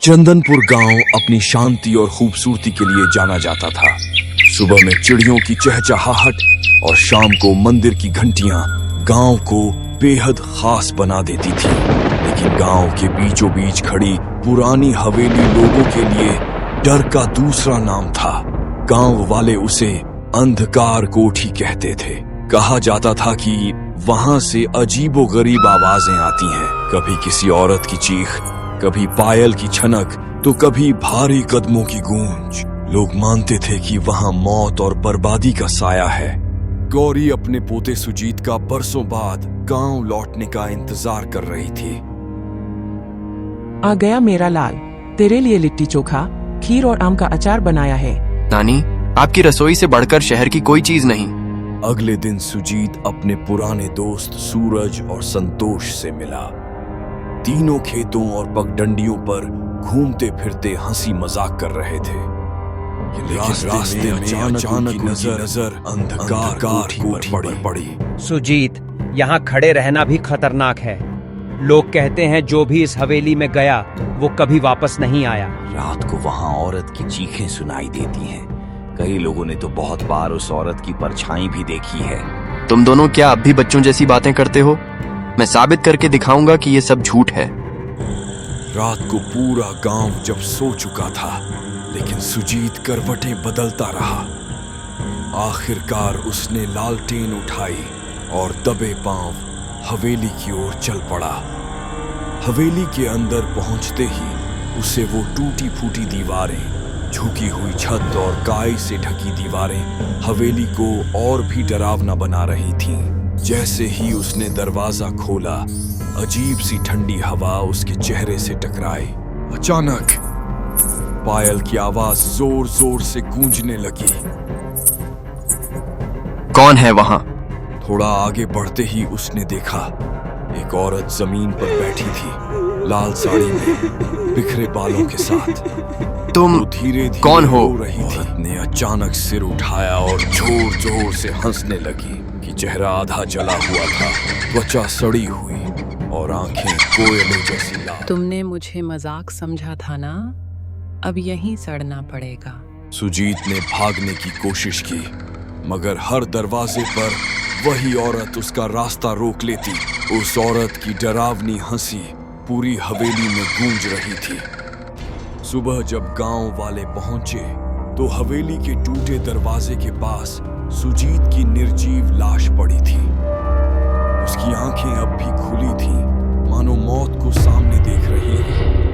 चंदनपुर गांव अपनी शांति और खूबसूरती के लिए जाना जाता था। सुबह में चिड़ियों की चहचहाहट और शाम को मंदिर की घंटियां गांव को बेहद खास बना देती थी। लेकिन गांव के बीचों बीच खड़ी पुरानी हवेली लोगों के लिए डर का दूसरा नाम था। गांव वाले उसे अंधकार कोठी कहते थे। कहा जाता था कि वहां से अजीबोगरीब आवाजें आती हैं, कभी किसी औरत की चीख, कभी पायल की छनक, तो कभी भारी कदमों की गूंज। लोग मानते थे कि वहां मौत और बर्बादी का साया है। गौरी अपने पोते सुजीत का बरसों बाद गांव लौटने का इंतजार कर रही थी। आ गया मेरा लाल, तेरे लिए लिट्टी चोखा, खीर और आम का अचार बनाया है। नानी, आपकी रसोई से बढ़कर शहर की कोई चीज नहीं। अगले दिन सुजीत अपने पुराने दोस्त सूरज और संतोष से मिला। तीनों खेतों और पगडंडियों पर घूमते फिरते हंसी मजाक कर रहे थे। लेकिन रास्ते में अचानक नजर अंधकार कोठी पर पड़ी। सुजीत, यहाँ खड़े रहना भी खतरनाक है। लोग कहते हैं जो भी इस हवेली में गया वो कभी वापस नहीं आया। रात को वहाँ औरत की चीखें सुनाई देती हैं। कई लोगों ने तो बहुत बार उस औरत की परछाई भी देखी है। तुम दोनों क्या अब भी बच्चों जैसी बातें करते हो? मैं साबित करके दिखाऊंगा कि ये सब झूठ है। रात को पूरा गांव जब सो चुका था, लेकिन सुजीत करवटें बदलता रहा। आखिरकार उसने लालटेन उठाई और दबे पांव हवेली की ओर चल पड़ा। हवेली के अंदर पहुंचते ही उसे वो टूटी फूटी दीवारें, झुकी हुई छत और काई से ढकी दीवारें हवेली को और भी डरावना बना रही थीं। जैसे ही उसने दरवाजा खोला, अजीब सी ठंडी हवा उसके चेहरे से टकराई। अचानक पायल की आवाज जोर जोर से गूंजने लगी। कौन है वहां? थोड़ा आगे बढ़ते ही उसने देखा एक औरत जमीन पर बैठी थी, लाल साड़ी में, बिखरे बालों के साथ। तुम धीरे कौन हो? रही औरत ने अचानक सिर उठाया और जोर जोर से हंसने लगी कि चेहरा आधा जला हुआ था, त्वचा सड़ी हुई और आंखें कोयले जैसी लाल। तुमने मुझे मजाक समझा था ना? अब यहीं सड़ना पड़ेगा। सुजीत ने भागने की कोशिश की, मगर हर दरवाजे पर वही औरत उसका रास्ता रोक लेती। उस औरत की डरावनी हंसी पूरी हवेली में गूंज रही थी। सुबह जब गांव वाले पहुंचे तो हवेली के टूटे दरवाजे के पास सुजीत की निर्जीव लाश पड़ी थी। उसकी आंखें अब भी खुली थीं, मानो मौत को सामने देख रही है।